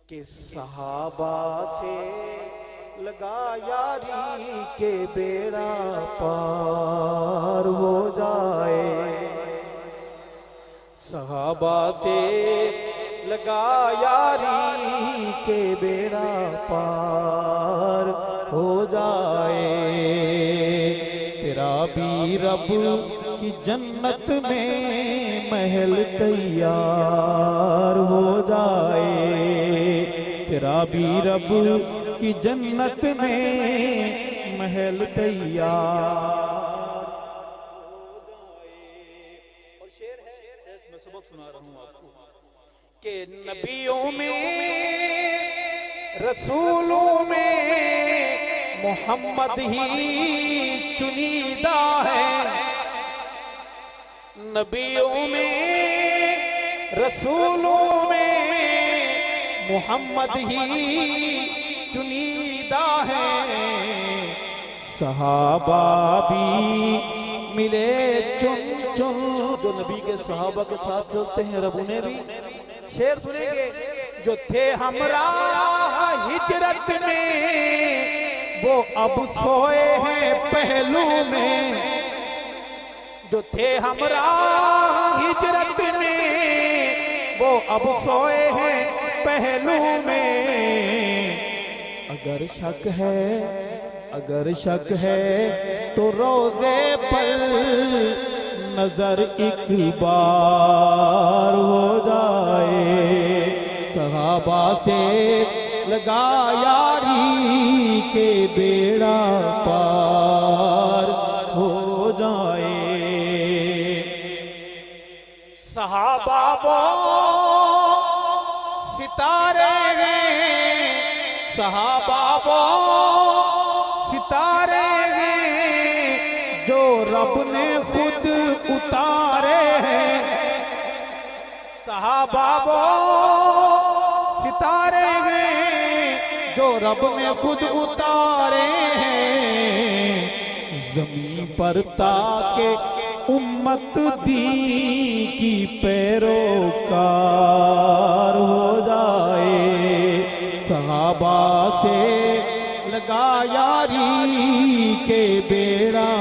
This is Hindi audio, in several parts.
कि सहाबा से लगा यारी के बेड़ा पार हो जाए। सहाबा से लगा यारी के बेड़ा पार हो जाए। तेरा भी रब की जन्नत में महल तैयार हो जाए। तेरा भी रब की जन्नत में महल तैयार हो जाए। और शेर है, मैं सबक सुना रहा हूं आपको कि नबियों में रसूलों में मोहम्मद ही चुनीदा है। नबियों में रसूलों में मोहम्मद ही चुनीदा है। सहाबा भी मिले चुन चुन, जो नबी के सहाबा के साथ चलते हैं रब उन्हें भी। शेर सुनेंगे, जो थे हमरा हिजरत में वो अब सोए हैं पहलू में। जो थे हमरा हिजरत में वो अब सोए हैं पहलू में। अगर शक है तो रोजे पर नजर एक बार हो जाए। सहाबा से लगा यारी के बेड़ा पार हो जाए। सहाबा वो सितारे हैं, सहाबा वो सितारे हैं जो रब ने खुद उतारे हैं। सहाबा वो सितारे हैं जो रब ने खुद उतारे हैं। जमीन पर ताके उम्मत दी की पैरोकार हो जाए। सहाबा से लगा यारी के बेड़ा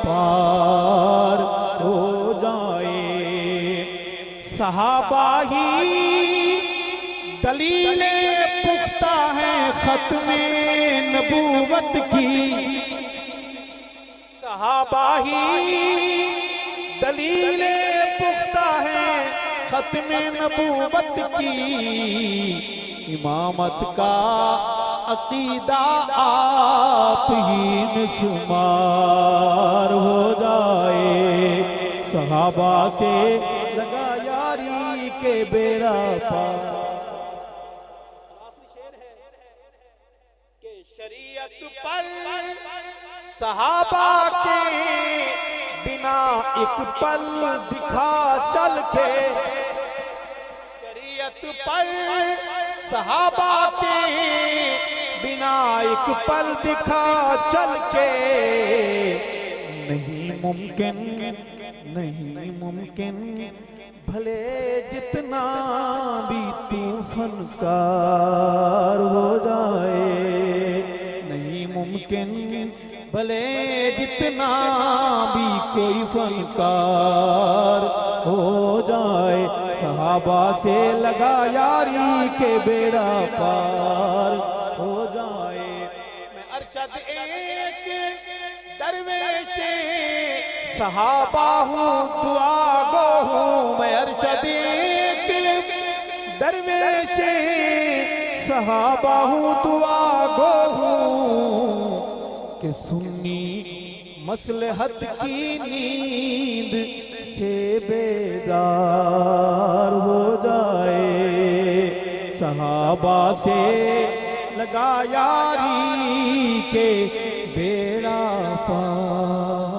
पार हो जाए। सहाबा ही दलीले पुख्ता है खत्मे नबूवत की। सहाबा ही दलीले पुख्ता है खत्मे नबूवत की। इमामत का अकीदा आप ही निशुमार हो जाए। सहाबा से लगा यारी के बेड़ा पार। कि शरीयत पर सहाबा के बिना एक पल दिखा चल के। शरीयत पर सहाबा के बिना एक पल दिखा चल के। नहीं मुमकिन भले जितना भी तू फनकार हो जाए। नहीं मुमकिन भले जितना भी कोई फनकार हो जाए। सहाबा से लगा यारी के बेड़ा पार हो जाए। मैं अरशद एक दरवेश सहाबा हूँ दुआ गो हूँ। मैं अरशद एक दरवेश सहाबा हूँ दुआ गो हूँ। कि सुन्नी मसलहत की नींद से बेदार हो जाए। सहाबा से लगा यारी के बेड़ा पार।